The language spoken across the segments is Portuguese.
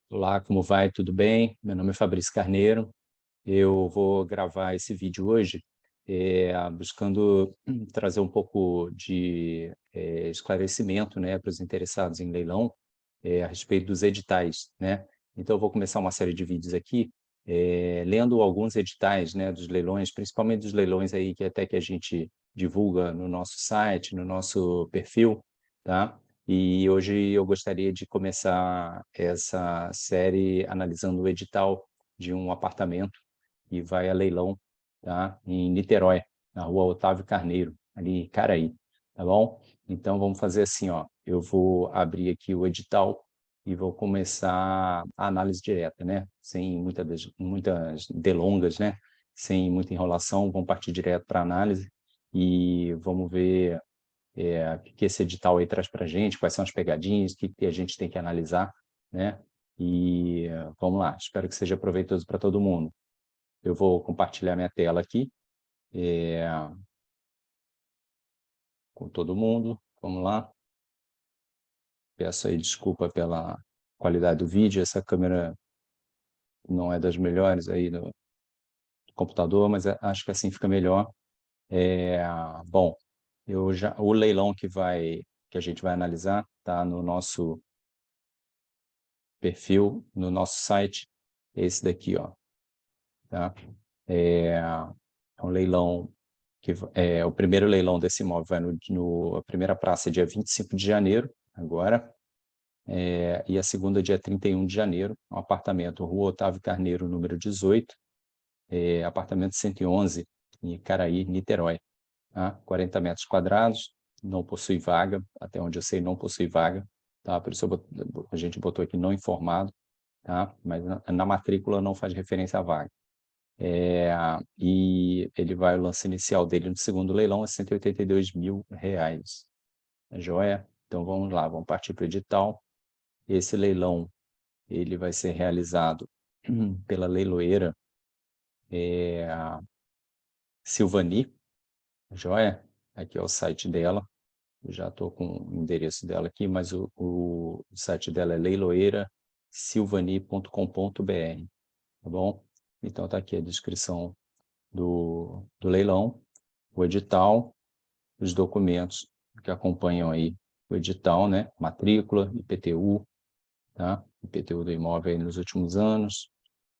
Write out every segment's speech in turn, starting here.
Olá, como vai? Tudo bem? Meu nome é Fabrício Carneiro. Eu vou gravar esse vídeo hoje buscando trazer um pouco de esclarecimento, né, para os interessados em leilão a respeito dos editais, né? Então, eu vou começar uma série de vídeos aqui lendo alguns editais, né, dos leilões, principalmente dos leilões aí que a gente divulga no nosso site, no nosso perfil, tá? E hoje eu gostaria de começar essa série analisando o edital de um apartamento que vai a leilão, tá? Em Niterói, na rua Otávio Carneiro, ali em Caraí, tá bom? Então, vamos fazer assim, ó, eu vou abrir aqui o edital e vou começar a análise direta, né? Sem muitas delongas, né? Sem muita enrolação, vamos partir direto para a análise e vamos ver o que esse edital aí traz para a gente, quais são as pegadinhas, o que a gente tem que analisar, né? E vamos lá, espero que seja proveitoso para todo mundo. Eu vou compartilhar minha tela aqui com todo mundo, vamos lá. Peço aí desculpa pela qualidade do vídeo, essa câmera não é das melhores aí do computador, mas acho que assim fica melhor. Bom, o leilão que a gente vai analisar está no nosso perfil, no nosso site, esse daqui, ó, tá? É um leilão que é o primeiro leilão desse imóvel, vai a primeira praça é dia 25 de janeiro, agora, e a segunda dia 31 de janeiro, um apartamento, Rua Otávio Carneiro, número 18, apartamento 111, em Caraí, Niterói, tá? 40 metros quadrados, não possui vaga, até onde eu sei não possui vaga, tá? Por isso a gente botou aqui não informado, tá? Mas na matrícula não faz referência à vaga. E o lance inicial dele no segundo leilão é R$ 182 mil. Tá joia? Então vamos lá, vamos partir para o edital. Esse leilão ele vai ser realizado pela leiloeira Silvani, tá joia? Aqui é o site dela. Eu já estou com o endereço dela aqui, mas o site dela é leiloeirasilvani.com.br, tá bom? Então está aqui a descrição do leilão, o edital, os documentos que acompanham aí o edital, né? Matrícula, IPTU, tá? IPTU do imóvel aí nos últimos anos,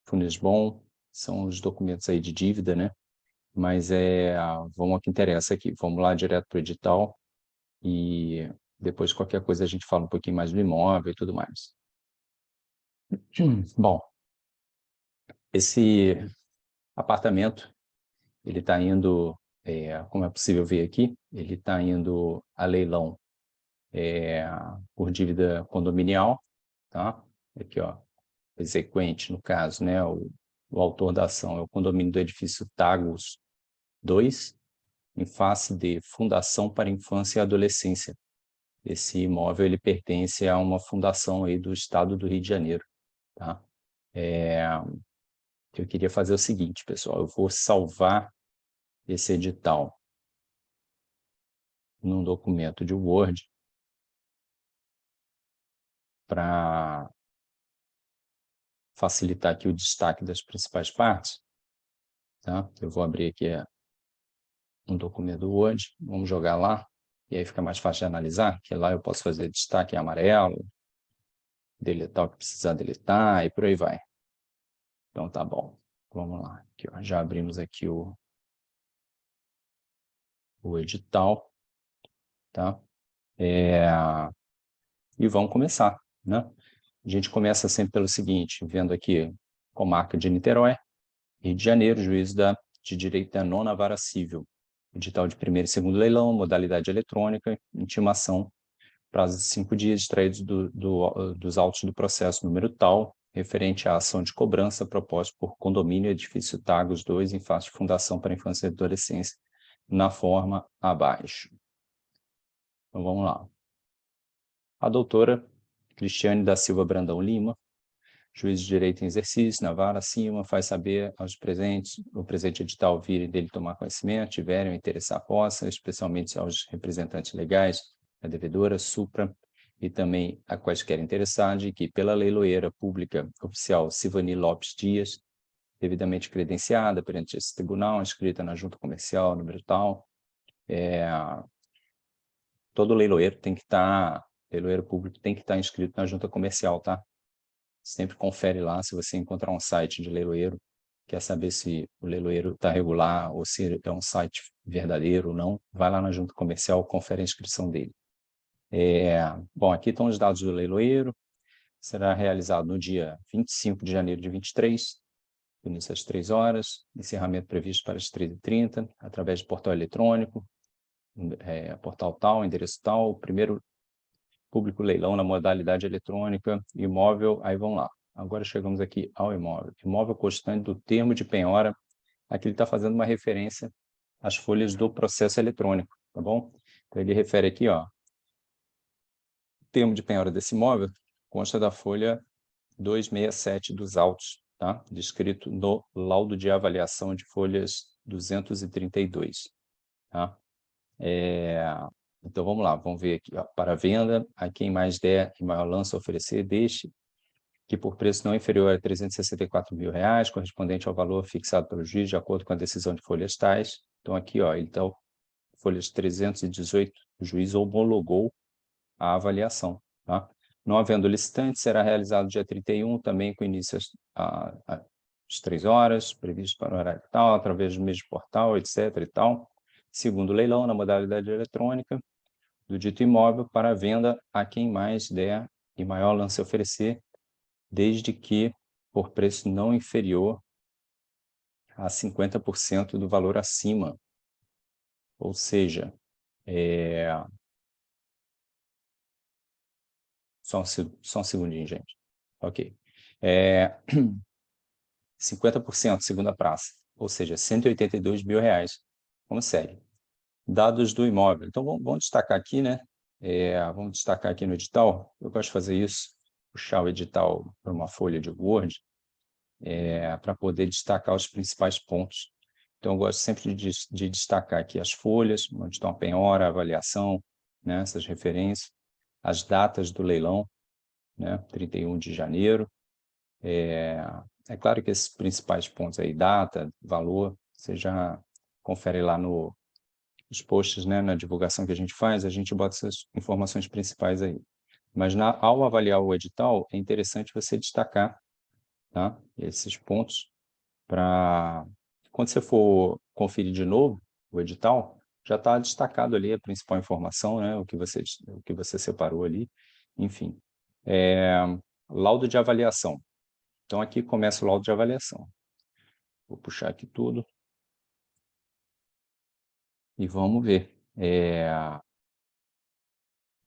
Funesbom, são os documentos aí de dívida, né? Mas vamos ao que interessa aqui, vamos lá direto para o edital e depois qualquer coisa a gente fala um pouquinho mais do imóvel e tudo mais. Bom, esse apartamento, ele está indo, como é possível ver aqui, ele está indo a leilão por dívida condominial, tá? Aqui, ó, exequente, no caso, né? O autor da ação é o condomínio do edifício Tagus 2, em face de Fundação para Infância e Adolescência. Esse imóvel ele pertence a uma fundação aí do estado do Rio de Janeiro, tá? Eu queria fazer o seguinte, pessoal, eu vou salvar esse edital num documento de Word para facilitar aqui o destaque das principais partes, tá? Eu vou abrir aqui um documento do Word, vamos jogar lá, e aí fica mais fácil de analisar, que lá eu posso fazer destaque em amarelo, deletar o que precisar deletar e por aí vai. Então tá bom, vamos lá. Aqui, ó, já abrimos aqui o edital, tá? E vamos começar, né? A gente começa sempre pelo seguinte, vendo aqui comarca de Niterói, Rio de Janeiro, juízo de direito da nona vara civil, edital de primeiro e segundo leilão, modalidade eletrônica, intimação, prazo de 5 dias, extraídos dos autos do processo número tal, referente à ação de cobrança proposta por condomínio edifício Tagus 2, em face de Fundação para a Infância e Adolescência, na forma abaixo. Então, vamos lá. A doutora Cristiane da Silva Brandão Lima, juiz de direito em exercício, na vara acima, faz saber aos presentes, o presente edital vir dele tomar conhecimento, tiverem o interessar possa, especialmente aos representantes legais, a devedora, Supra, e também a quaisquer interessados de que, pela leiloeira pública oficial Sivani Lopes Dias, devidamente credenciada perante esse tribunal, inscrita na junta comercial, número tal, todo leiloeiro tem que estar, leiloeiro público tem que estar inscrito na junta comercial, tá? Sempre confere lá, se você encontrar um site de leiloeiro, quer saber se o leiloeiro está regular ou se é um site verdadeiro ou não, vai lá na junta comercial, confere a inscrição dele. Bom, aqui estão os dados do leiloeiro, será realizado no dia 25 de janeiro de 23, início às 3 horas, encerramento previsto para as 13h30, através de portal eletrônico, portal tal, endereço tal, primeiro público leilão na modalidade eletrônica, imóvel, aí vão lá. Agora chegamos aqui ao imóvel. Imóvel constante do termo de penhora, aqui ele está fazendo uma referência às folhas do processo eletrônico, tá bom? Então ele refere aqui, ó, o termo de penhora desse imóvel consta da folha 267 dos autos, tá? Descrito no laudo de avaliação de folhas 232, tá? Então, vamos lá, vamos ver aqui, ó, para venda, a quem mais der e maior lança oferecer, deixe que por preço não inferior a R$ 364 mil, correspondente ao valor fixado pelo juiz, de acordo com a decisão de folhas tais. Então, aqui, ó, então, folhas 318, o juiz homologou a avaliação, tá? Não havendo licitante, será realizado dia 31, também com início às 3 horas, previsto para o horário tal, através do mesmo portal, etc. e tal. Segundo leilão, na modalidade eletrônica, do dito imóvel para venda a quem mais der e maior lance oferecer, desde que por preço não inferior a 50% do valor acima. Ou seja, só um segundinho, gente. Ok. 50% segunda praça, ou seja, R$ 182 mil. Como segue? Dados do imóvel. Então, vamos destacar aqui, né? Vamos destacar aqui no edital. Eu gosto de fazer isso, puxar o edital para uma folha de Word, para poder destacar os principais pontos. Então, eu gosto sempre de destacar aqui as folhas, onde estão a penhora, a avaliação, né? Essas referências, as datas do leilão, né? 31 de janeiro. É claro que esses principais pontos aí, data, valor, você já confere lá nos posts, né, na divulgação que a gente faz, a gente bota essas informações principais aí. Mas ao avaliar o edital, é interessante você destacar, tá, esses pontos para, quando você for conferir de novo o edital, já está destacado ali a principal informação, né, o que você separou ali, enfim. Laudo de avaliação. Então, aqui começa o laudo de avaliação. Vou puxar aqui tudo. E vamos ver.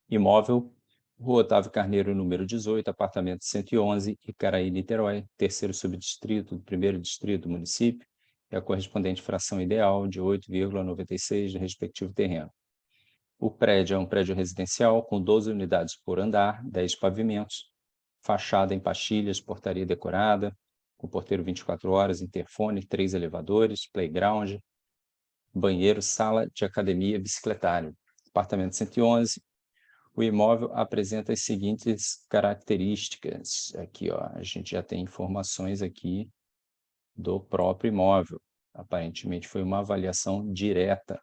Imóvel, Rua Otávio Carneiro, número 18, apartamento 111, Icaraí, Niterói, terceiro subdistrito do primeiro distrito do município, e a correspondente fração ideal de 8,96 do respectivo terreno. O prédio é um prédio residencial com 12 unidades por andar, 10 pavimentos, fachada em pastilhas, portaria decorada, com porteiro 24 horas, interfone, 3 elevadores, playground, banheiro, sala de academia, bicicletário. Apartamento 111, o imóvel apresenta as seguintes características. Aqui, ó, a gente já tem informações aqui do próprio imóvel. Aparentemente foi uma avaliação direta.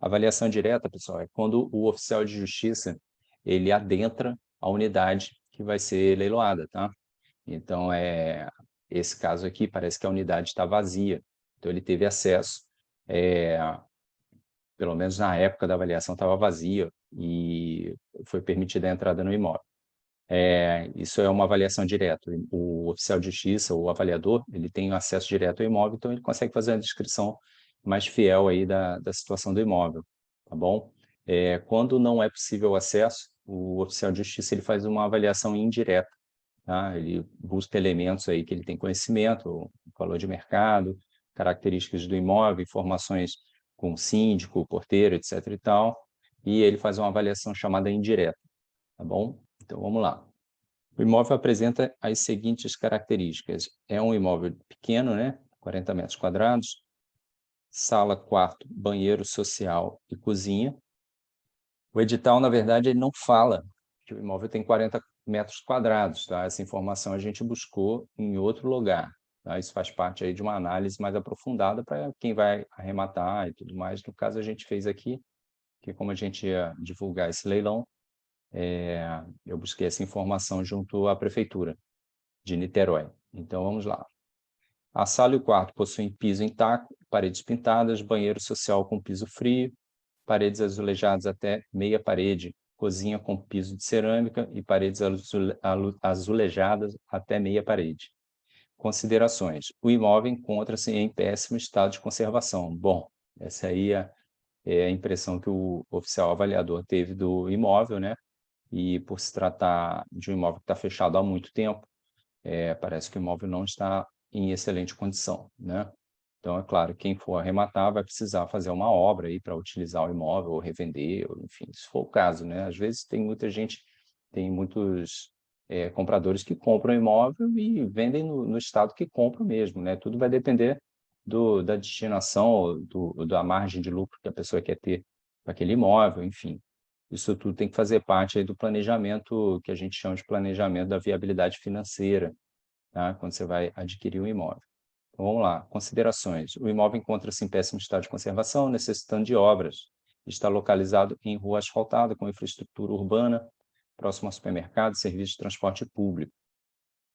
Avaliação direta, pessoal, é quando o oficial de justiça ele adentra a unidade que vai ser leiloada, tá? Então, esse caso aqui parece que a unidade está vazia. Então, ele teve acesso, pelo menos na época da avaliação estava vazia e foi permitida a entrada no imóvel. Isso é uma avaliação direta. O oficial de justiça, o avaliador, ele tem acesso direto ao imóvel, então ele consegue fazer uma descrição mais fiel aí da situação do imóvel, tá bom? Quando não é possível o acesso, o oficial de justiça ele faz uma avaliação indireta, tá? Ele busca elementos aí que ele tem conhecimento, valor de mercado, características do imóvel, informações com o síndico, o porteiro, etc. e tal, e ele faz uma avaliação chamada indireta, tá bom? Então, vamos lá. O imóvel apresenta as seguintes características. É um imóvel pequeno, né? 40 metros quadrados, sala, quarto, banheiro social e cozinha. O edital, na verdade, ele não fala que o imóvel tem 40 metros quadrados, tá? Essa informação a gente buscou em outro lugar, tá? Isso faz parte aí de uma análise mais aprofundada para quem vai arrematar e tudo mais. No caso, a gente fez aqui, que como a gente ia divulgar esse leilão, eu busquei essa informação junto à Prefeitura de Niterói. Então, vamos lá. A sala e o quarto possuem piso intacto, paredes pintadas, banheiro social com piso frio, paredes azulejadas até meia parede, cozinha com piso de cerâmica e paredes azulejadas até meia parede. Considerações. O imóvel encontra-se em péssimo estado de conservação. Bom, essa aí é a impressão que o oficial avaliador teve do imóvel, né? E por se tratar de um imóvel que está fechado há muito tempo, parece que o imóvel não está em excelente condição, né? Então, é claro, quem for arrematar vai precisar fazer uma obra aí para utilizar o imóvel ou revender, ou, enfim, se for o caso, né? Às vezes tem muita gente, tem muitos compradores que compram imóvel e vendem no estado que compram mesmo, né? Tudo vai depender da destinação, da margem de lucro que a pessoa quer ter para aquele imóvel, enfim. Isso tudo tem que fazer parte aí do planejamento que a gente chama de planejamento da viabilidade financeira, tá? Quando você vai adquirir um imóvel. Então, vamos lá, considerações. O imóvel encontra-se em péssimo estado de conservação, necessitando de obras. Está localizado em rua asfaltada, com infraestrutura urbana, próximo ao supermercado e serviço de transporte público.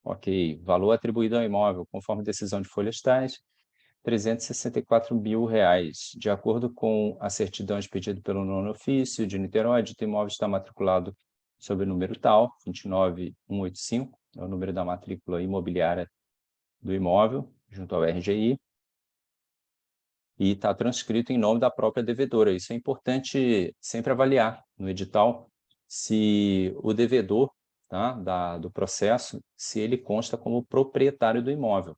Ok, valor atribuído ao imóvel, conforme decisão de folhas tais, R$ 364 mil. De acordo com a certidão expedida pelo nono ofício de Niterói, dito imóvel está matriculado sob o número tal, 29185, é o número da matrícula imobiliária do imóvel, junto ao RGI, e está transcrito em nome da própria devedora. Isso é importante sempre avaliar no edital se o devedor, tá, do processo, se ele consta como proprietário do imóvel.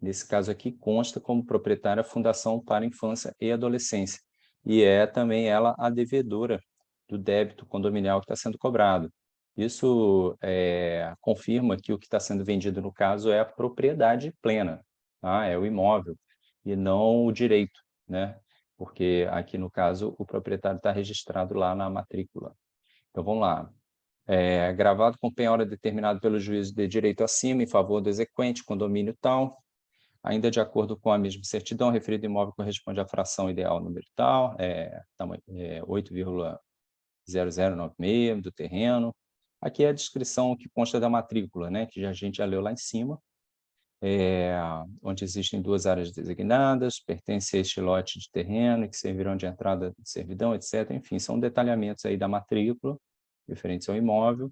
Nesse caso aqui, consta como proprietária a Fundação para a Infância e Adolescência, e é também ela a devedora do débito condominial que está sendo cobrado. Isso confirma que o que está sendo vendido, no caso, é a propriedade plena, tá? É o imóvel, e não o direito, né? Porque aqui, no caso, o proprietário está registrado lá na matrícula. Então, vamos lá. Gravado com penhora determinado pelo juízo de direito acima em favor do exequente, condomínio tal, ainda de acordo com a mesma certidão, referido imóvel corresponde à fração ideal número tal, tamanho 8,0096 do terreno. Aqui é a descrição que consta da matrícula, né, que a gente já leu lá em cima, onde existem 2 áreas designadas, pertence a este lote de terreno, que servirão de entrada de servidão, etc. Enfim, são detalhamentos aí da matrícula, referentes ao imóvel.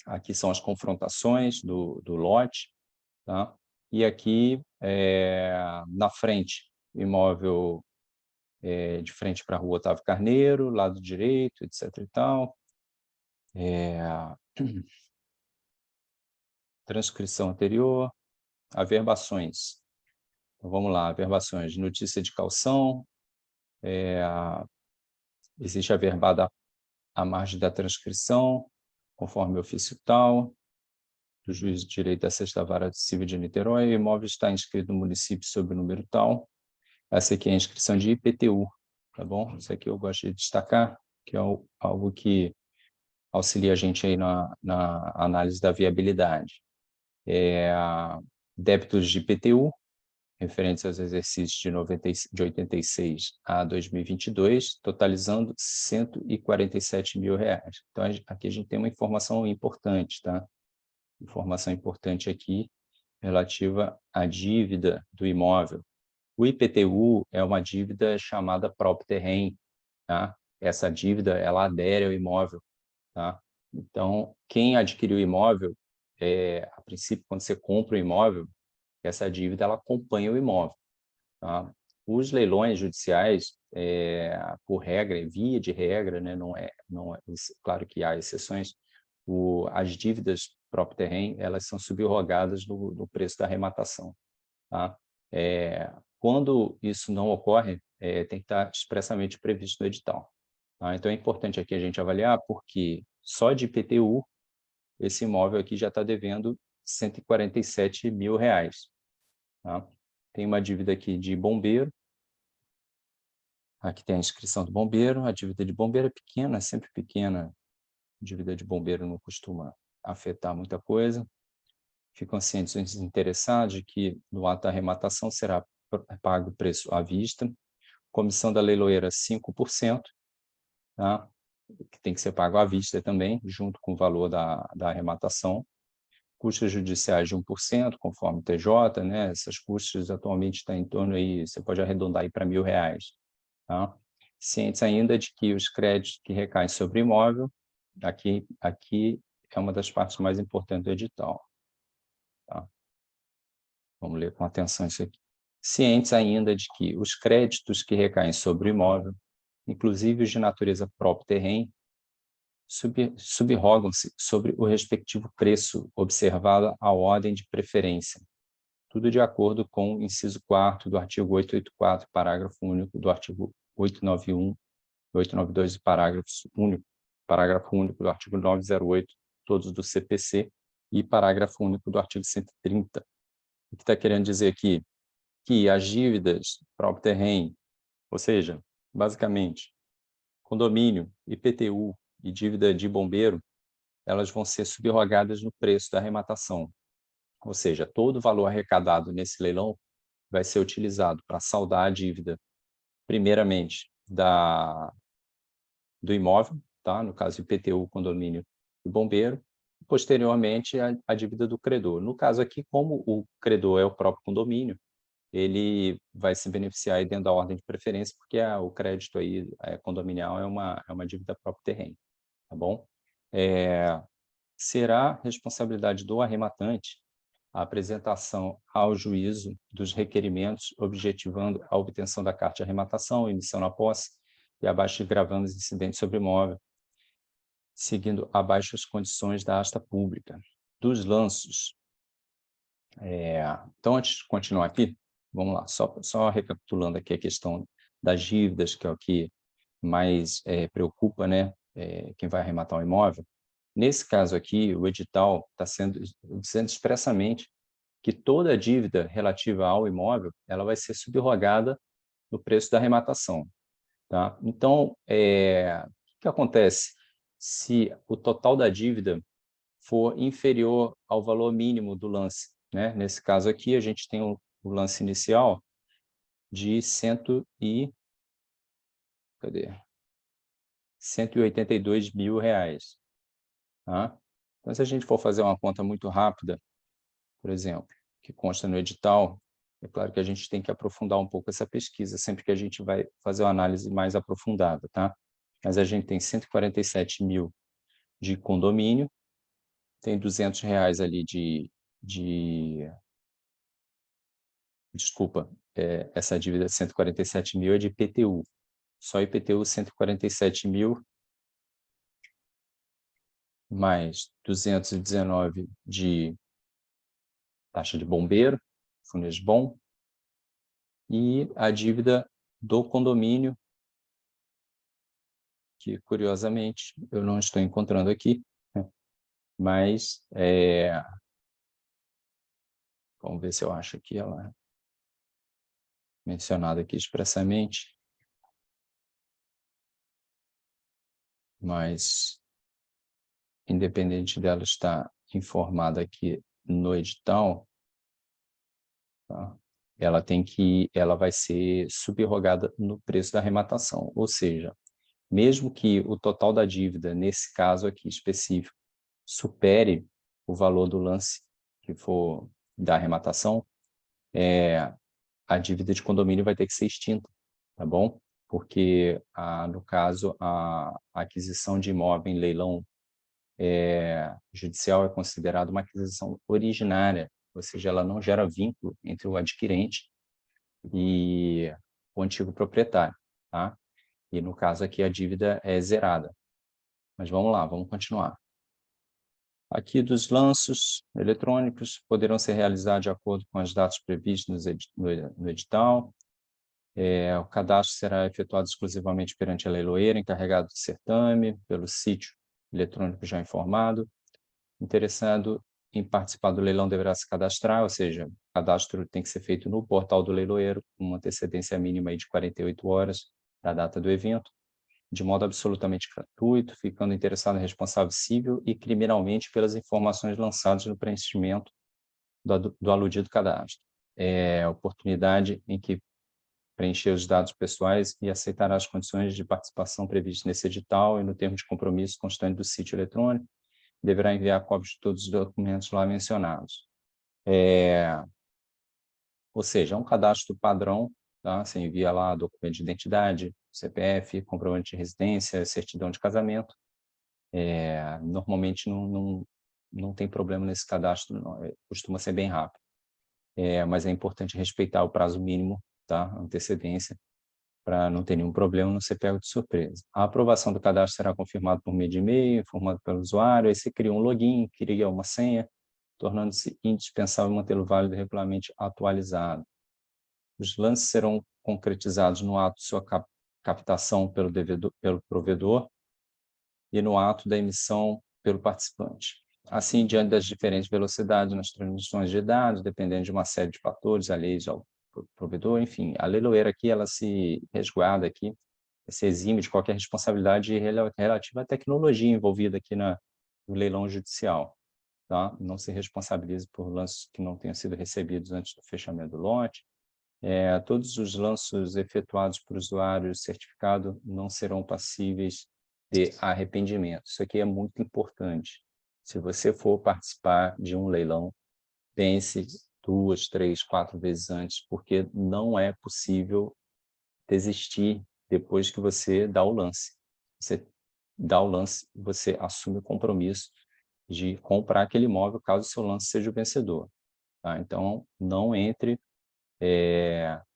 Aqui são as confrontações do lote, tá? E aqui, na frente, imóvel de frente para a rua Otávio Carneiro, lado direito, etc. e tal. Transcrição anterior, averbações. Então, vamos lá, averbações. Notícia de calção, existe averbada à margem da transcrição, conforme ofício tal, do juiz de direito da Sexta Vara Civil de Niterói, o imóvel está inscrito no município sob o número tal. Essa aqui é a inscrição de IPTU, tá bom? Isso aqui eu gosto de destacar, que é algo que auxilia a gente aí na análise da viabilidade. Débitos de IPTU, referentes aos exercícios de 86 a 2022, totalizando R$ 147 mil. Então, aqui a gente tem uma informação importante, tá? Informação importante aqui relativa à dívida do imóvel. O IPTU é uma dívida chamada próprio terreno, tá? Essa dívida, ela adere ao imóvel, tá? Então, quem adquiriu o imóvel, a princípio, quando você compra o imóvel, essa dívida ela acompanha o imóvel, tá? Os leilões judiciais, por regra, via de regra, né, não é, claro que há exceções, as dívidas próprio terreno, elas são subrogadas no preço da arrematação, tá? Quando isso não ocorre, tem que estar expressamente previsto no edital, tá? Então, é importante aqui a gente avaliar, porque só de IPTU, esse imóvel aqui já está devendo R$ 147 mil, tá? Tem uma dívida aqui de bombeiro, Aqui tem a inscrição do bombeiro, a dívida de bombeiro é pequena, é sempre pequena, a dívida de bombeiro não costuma afetar muita coisa. Ficam cientes os interessados de que no ato da arrematação será pago o preço à vista, comissão da leiloeira 5%, tá? Que tem que ser pago à vista também, junto com o valor da arrematação. Custos judiciais de 1%, conforme o TJ, né? Essas custas atualmente estão em torno aí, você pode arredondar aí para R$1.000, tá? Cientes ainda de que os créditos que recaem sobre imóvel, aqui é uma das partes mais importantes do edital, tá? Vamos ler com atenção isso aqui. Cientes ainda de que os créditos que recaem sobre o imóvel, inclusive os de natureza próprio terreno, subrogam-se sobre o respectivo preço, observada a ordem de preferência. Tudo de acordo com o inciso 4º do artigo 884, parágrafo único do artigo 891 e 892, parágrafo único do artigo 908, todos do CPC, e parágrafo único do artigo 130. O que está querendo dizer aqui? Que as dívidas próprio terreno, ou seja, basicamente, condomínio, IPTU e dívida de bombeiro, elas vão ser subrogadas no preço da arrematação. Ou seja, todo o valor arrecadado nesse leilão vai ser utilizado para saldar a dívida, primeiramente, do imóvel, tá? No caso, IPTU, condomínio e bombeiro, posteriormente, a dívida do credor. No caso aqui, como o credor é o próprio condomínio, ele vai se beneficiar aí dentro da ordem de preferência, porque o crédito aí, condominial é uma dívida próprio terreno, tá bom? Será responsabilidade do arrematante a apresentação ao juízo dos requerimentos objetivando a obtenção da carta de arrematação, emissão na posse e abaixo de gravames incidentes sobre imóvel, seguindo abaixo as condições da asta pública. Dos lanços. Então, antes de continuar aqui, vamos lá, só recapitulando aqui a questão das dívidas, que é o que mais preocupa, né, quem vai arrematar um imóvel. Nesse caso aqui, o edital está dizendo expressamente que toda a dívida relativa ao imóvel ela vai ser subrogada no preço da arrematação, tá? Então, o que acontece se o total da dívida for inferior ao valor mínimo do lance, né? Nesse caso aqui, a gente tem o lance inicial de R$182.000, tá? Então, se a gente for fazer uma conta muito rápida, por exemplo, que consta no edital, é claro que a gente tem que aprofundar um pouco essa pesquisa, sempre que a gente vai fazer uma análise mais aprofundada, tá? Mas a gente tem 147 mil de condomínio, tem R$200 ali desculpa, essa dívida de 147 mil é de IPTU, só IPTU 147 mil, mais 219 de taxa de bombeiro, Funesbom, e a dívida do condomínio, que curiosamente eu não estou encontrando aqui, né? Mas vamos ver se eu acho aqui ela mencionada aqui expressamente, mas independente dela estar informada aqui no edital, tá? Ela vai ser subrogada no preço da arrematação, ou seja, mesmo que o total da dívida, nesse caso aqui específico, supere o valor do lance que for da arrematação, a dívida de condomínio vai ter que ser extinta, tá bom? Porque, no caso, a aquisição de imóvel em leilão judicial é considerada uma aquisição originária, ou seja, ela não gera vínculo entre o adquirente e o antigo proprietário, tá? E no caso aqui a dívida é zerada. Mas vamos lá, vamos continuar. Aqui dos lanços eletrônicos poderão ser realizados de acordo com as datas previstas no edital. O cadastro será efetuado exclusivamente perante a leiloeira, encarregado do certame, pelo sítio eletrônico já informado. Interessado em participar do leilão deverá se cadastrar, ou seja, o cadastro tem que ser feito no portal do leiloeiro, com uma antecedência mínima aí de 48 horas, da data do evento, de modo absolutamente gratuito, ficando interessado em responsável civil e criminalmente pelas informações lançadas no preenchimento do aludido cadastro. É a oportunidade em que preencher os dados pessoais e aceitará as condições de participação previstas nesse edital e no termo de compromisso constante do sítio eletrônico, deverá enviar cópias de todos os documentos lá mencionados. Ou seja, é um cadastro padrão, tá? Você envia lá documento de identidade, CPF, comprovante de residência, certidão de casamento. Normalmente não tem problema nesse cadastro, não. Costuma ser bem rápido. Mas é importante respeitar o prazo mínimo, tá? Antecedência, para não ter nenhum problema, não ser pego de surpresa. A aprovação do cadastro será confirmada por meio de e-mail, informado pelo usuário, aí você cria um login, cria uma senha, tornando-se indispensável mantê-lo válido e regularmente atualizado. Os lances serão concretizados no ato de sua captação pelo provedor e no ato da emissão pelo participante. Assim, diante das diferentes velocidades nas transmissões de dados, dependendo de uma série de fatores, alheios ao provedor, enfim, a leiloeira aqui, ela se resguarda aqui, se exime de qualquer responsabilidade relativa à tecnologia envolvida aqui no leilão judicial, tá? Não se responsabilize por lances que não tenham sido recebidos antes do fechamento do lote. Todos os lances efetuados por usuário certificado não serão passíveis de arrependimento. Isso aqui é muito importante. Se você for participar de um leilão, pense 2, 3, 4 vezes antes, porque não é possível desistir depois que você dá o lance. Você dá o lance, você assume o compromisso de comprar aquele imóvel caso o seu lance seja o vencedor. Tá? Então, não entre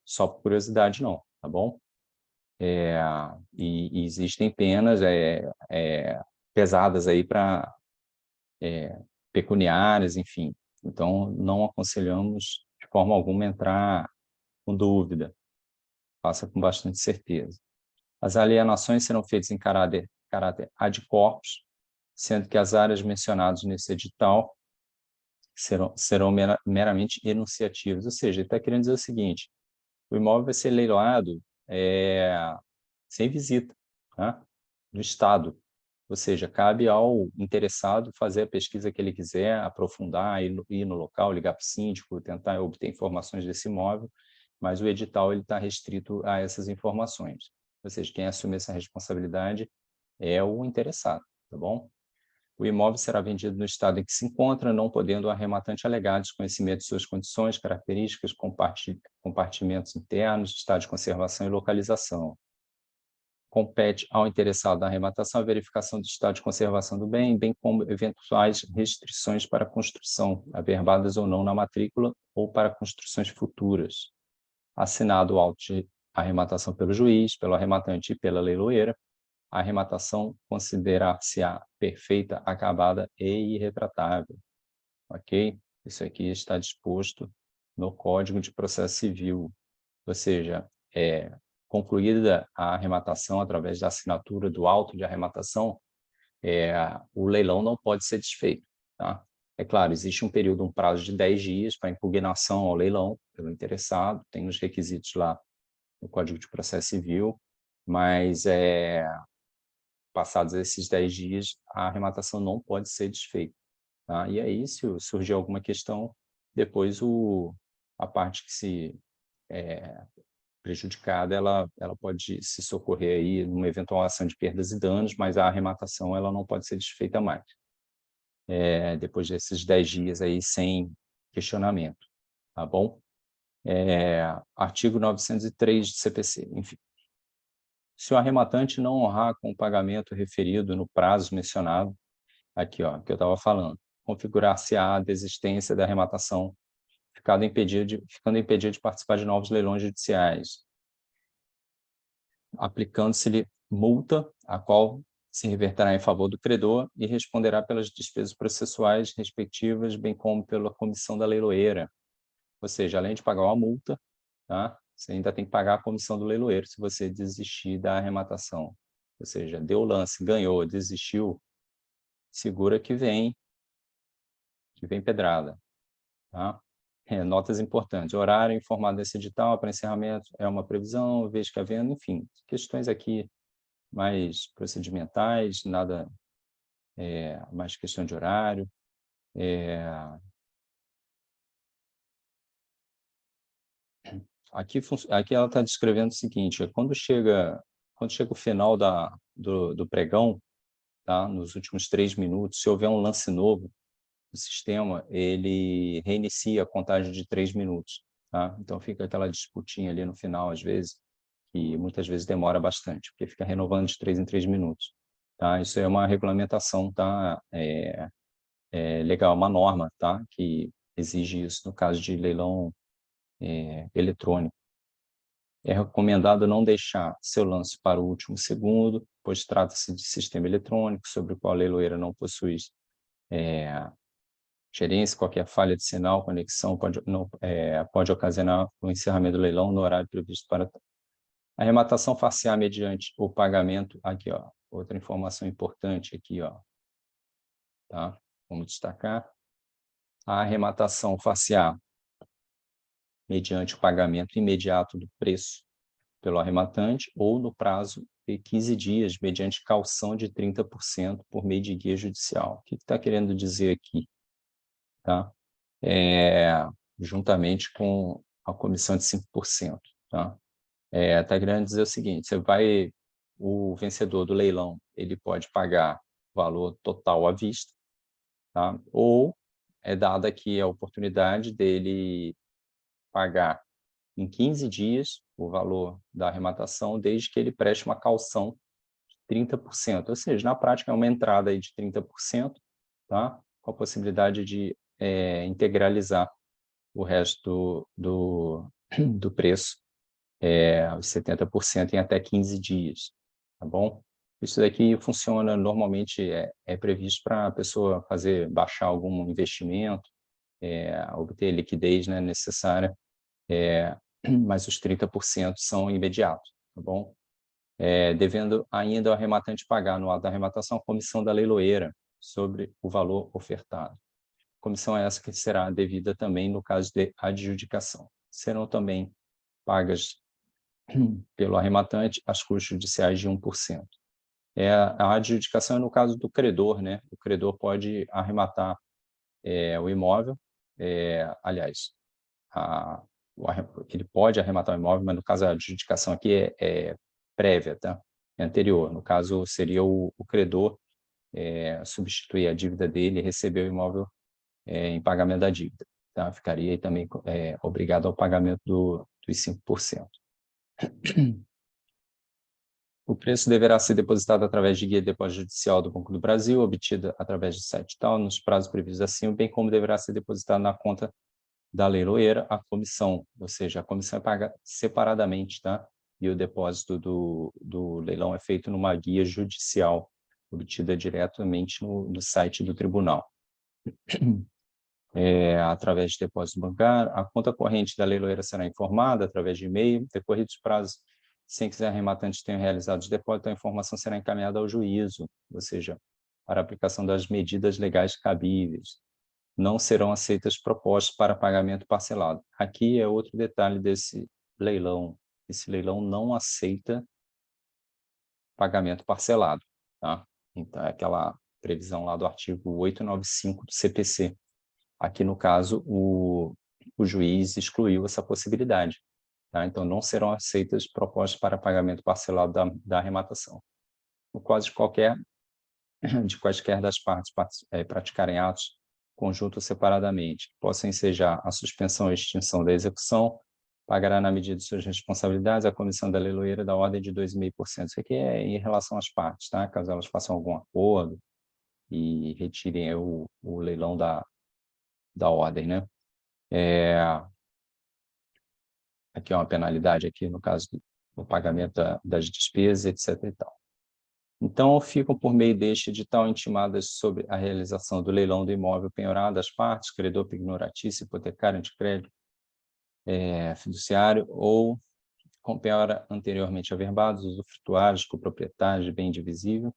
só por curiosidade, não, tá bom? E existem penas pesadas aí para pecuniárias, enfim. Então, não aconselhamos de forma alguma entrar com dúvida. Faça com bastante certeza. As alienações serão feitas em caráter ad corpus, sendo que as áreas mencionadas nesse edital serão meramente enunciativas. Ou seja, ele está querendo dizer o seguinte: o imóvel vai ser leiloado sem visita, tá? Do Estado. Ou seja, cabe ao interessado fazer a pesquisa que ele quiser, aprofundar, ir no local, ligar para o síndico, tentar obter informações desse imóvel, mas o edital está restrito a essas informações. Ou seja, quem assume essa responsabilidade é o interessado, tá bom? O imóvel será vendido no estado em que se encontra, não podendo o arrematante alegar desconhecimento de suas condições, características, compartimentos internos, estado de conservação e localização. Compete ao interessado da arrematação a verificação do estado de conservação do bem, bem como eventuais restrições para construção, averbadas ou não na matrícula, ou para construções futuras. Assinado o auto de arrematação pelo juiz, pelo arrematante e pela leiloeira, a arrematação considerar-se-á perfeita, acabada e irretratável. Ok? Isso aqui está disposto no Código de Processo Civil. Ou seja, concluída a arrematação através da assinatura do auto de arrematação, o leilão não pode ser desfeito. Tá? É claro, existe um prazo de 10 dias para impugnação ao leilão pelo interessado, tem os requisitos lá no Código de Processo Civil, mas passados esses 10 dias, a arrematação não pode ser desfeita. Tá? E aí, se surgir alguma questão, depois a parte que se prejudicada, ela pode se socorrer aí numa eventual ação de perdas e danos, mas a arrematação ela não pode ser desfeita mais. Depois desses 10 dias aí sem questionamento, tá bom? Artigo 903 do CPC, enfim. Se o arrematante não honrar com o pagamento referido no prazo mencionado, aqui, ó, que eu estava falando, configurar-se-á a desistência da arrematação, ficando impedido de participar de novos leilões judiciais, aplicando-se-lhe multa, a qual se reverterá em favor do credor e responderá pelas despesas processuais respectivas, bem como pela comissão da leiloeira. Ou seja, além de pagar uma multa, tá? Você ainda tem que pagar a comissão do leiloeiro se você desistir da arrematação. Ou seja, deu o lance, ganhou, desistiu, segura que vem pedrada. Tá? notas importantes. Horário informado nesse edital para encerramento é uma previsão, vez que havendo, enfim, questões aqui mais procedimentais, nada mais questão de horário. Aqui ela está descrevendo o seguinte: quando chega o final do pregão, tá, nos últimos 3 minutos, se houver um lance novo, o sistema ele reinicia a contagem de 3 minutos, tá? Então fica aquela disputinha ali no final, às vezes, que muitas vezes demora bastante, porque fica renovando de 3 em 3 minutos, tá? Isso é uma regulamentação, tá? Legal, uma norma, tá? Que exige isso no caso de leilão eletrônico. É recomendado não deixar seu lance para o último segundo, pois trata-se de sistema eletrônico sobre o qual a leiloeira não possui gerência. Qualquer falha de sinal, conexão pode ocasionar o encerramento do leilão no horário previsto para a arrematação facial mediante o pagamento. Aqui, ó, outra informação importante aqui, ó, tá? Vamos destacar. A arrematação facial mediante o pagamento imediato do preço pelo arrematante ou no prazo de 15 dias, mediante caução de 30% por meio de guia judicial. O que está querendo dizer aqui? Tá? Juntamente com a comissão de 5%. Tá? Está querendo dizer o seguinte: o vencedor do leilão ele pode pagar o valor total à vista, tá? Ou é dada aqui a oportunidade dele pagar em 15 dias o valor da arrematação, desde que ele preste uma caução de 30%. Ou seja, na prática, é uma entrada aí de 30%, tá? Com a possibilidade de integralizar o resto do preço, os 70% em até 15 dias, tá bom? Isso daqui funciona normalmente, é previsto para a pessoa baixar algum investimento, obter liquidez, né, necessária, mas os 30% são imediatos, tá bom? Devendo ainda o arrematante pagar no ato da arrematação a comissão da leiloeira sobre o valor ofertado. Comissão essa que será devida também no caso de adjudicação. Serão também pagas pelo arrematante as custas judiciais de 1%. A adjudicação é no caso do credor, né? O credor pode arrematar o imóvel, aliás, ele pode arrematar o imóvel, mas no caso a adjudicação aqui é prévia, tá? É anterior. No caso, seria o credor substituir a dívida dele e receber o imóvel em pagamento da dívida, tá? Ficaria aí também obrigado ao pagamento dos 5%. O preço deverá ser depositado através de guia de depósito judicial do Banco do Brasil, obtida através do site tal, nos prazos previstos acima, bem como deverá ser depositado na conta da leiloeira a comissão, ou seja, a comissão é paga separadamente, tá? E o depósito do leilão é feito numa guia judicial, obtida diretamente no site do tribunal. Através de depósito bancário, a conta corrente da leiloeira será informada através de e-mail, decorridos os prazos, sem que os arrematantes tenham realizado os depósitos, a informação será encaminhada ao juízo, ou seja, para a aplicação das medidas legais cabíveis. Não serão aceitas propostas para pagamento parcelado. Aqui é outro detalhe desse leilão. Esse leilão não aceita pagamento parcelado, tá? Então, é aquela previsão lá do artigo 895 do CPC. Aqui, no caso, o juiz excluiu essa possibilidade, tá? Então, não serão aceitas propostas para pagamento parcelado da arrematação. No caso de quaisquer das partes praticarem atos conjunto ou separadamente, que possam ensejar a suspensão ou extinção da execução, pagará na medida de suas responsabilidades a comissão da leiloeira da ordem de 2,5%. Isso aqui é em relação às partes, tá? Caso elas façam algum acordo e retirem o leilão da ordem, né? Aqui é uma penalidade aqui no caso do pagamento das despesas, etc. e tal. Então, ficam por meio deste edital intimadas sobre a realização do leilão do imóvel penhorado às partes, credor pignoratício, hipotecário, anticrédito, fiduciário ou com penhora anteriormente averbados, usufrutuários, coproprietários de bem divisível,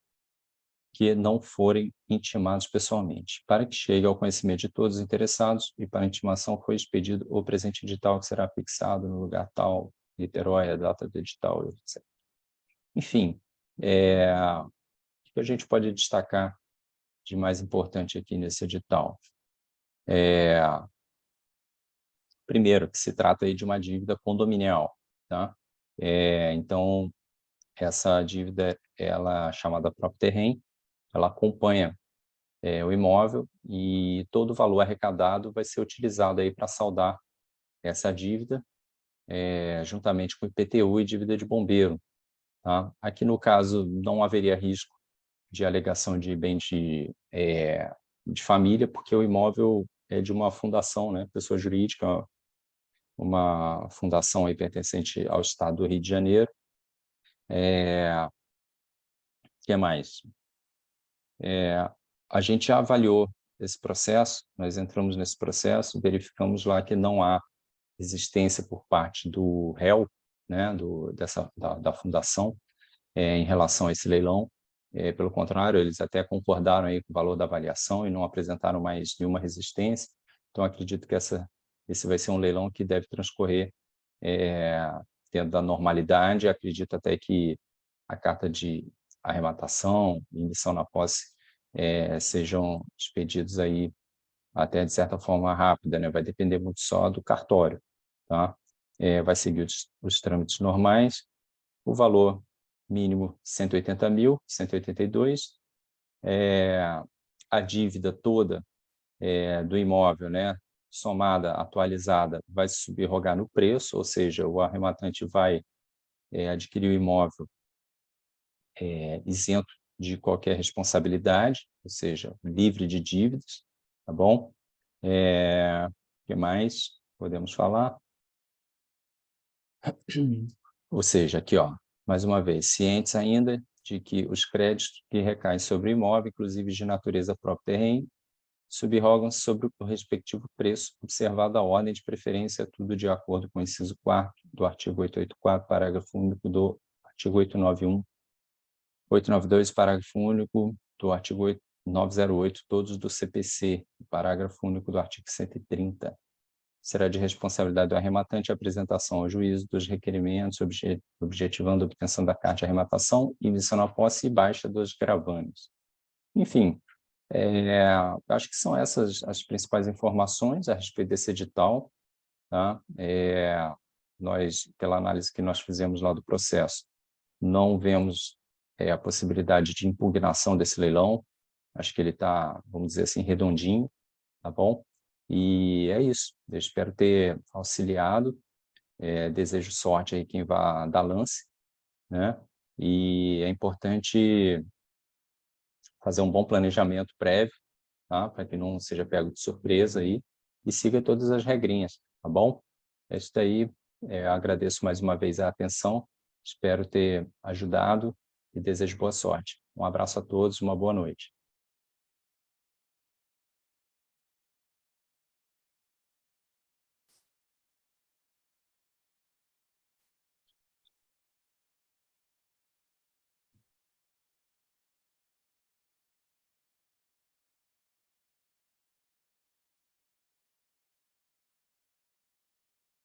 que não forem intimados pessoalmente, para que chegue ao conhecimento de todos os interessados e para a intimação foi expedido o presente edital que será fixado no lugar tal, Niterói, a data do edital, etc. Enfim, o que a gente pode destacar de mais importante aqui nesse edital? Primeiro, que se trata aí de uma dívida condominial, tá? Então, essa dívida, ela chamada próprio terreno, ela acompanha o imóvel e todo o valor arrecadado vai ser utilizado aí para saldar essa dívida, juntamente com IPTU e dívida de bombeiro, tá? Aqui, no caso, não haveria risco de alegação de bem de família, porque o imóvel é de uma fundação, né, pessoa jurídica, uma fundação aí pertencente ao Estado do Rio de Janeiro. Que mais? A gente já avaliou esse processo, nós entramos nesse processo, verificamos lá que não há existência por parte do réu, né, da fundação, em relação a esse leilão. Pelo contrário, eles até concordaram aí com o valor da avaliação e não apresentaram mais nenhuma resistência. Então, acredito que esse vai ser um leilão que deve transcorrer dentro da normalidade. Acredito até que a carta de arrematação e emissão na posse sejam expedidos aí até de certa forma rápida, né? Vai depender muito só do cartório, tá? Vai seguir os trâmites normais. O valor mínimo 180.000, 182. A dívida toda do imóvel, né, somada, atualizada, vai se subrogar no preço, ou seja, o arrematante vai adquirir o imóvel isento de qualquer responsabilidade, ou seja, livre de dívidas, tá bom? O que mais podemos falar? Ou seja, aqui, ó, mais uma vez, cientes ainda de que os créditos que recaem sobre o imóvel, inclusive de natureza próprio terreno, subrogam-se sobre o respectivo preço, observada a ordem de preferência, tudo de acordo com o inciso 4º do artigo 884, parágrafo único do artigo 891, 892, parágrafo único do artigo 908, todos do CPC, parágrafo único do artigo 130. Será de responsabilidade do arrematante a apresentação ao juízo dos requerimentos, objetivando a obtenção da carta de arrematação, emissão na posse e baixa dos gravames. Enfim, acho que são essas as principais informações a respeito desse edital, tá? Nós, pela análise que nós fizemos lá do processo, não vemos a possibilidade de impugnação desse leilão. Acho que ele está, vamos dizer assim, redondinho, tá bom? E é isso. Eu espero ter auxiliado. Desejo sorte aí quem vai dar lance, né? E é importante fazer um bom planejamento prévio, tá? Para que não seja pego de surpresa aí e siga todas as regrinhas, tá bom? É isso daí. Agradeço mais uma vez a atenção. Espero ter ajudado e desejo boa sorte. Um abraço a todos, uma boa noite.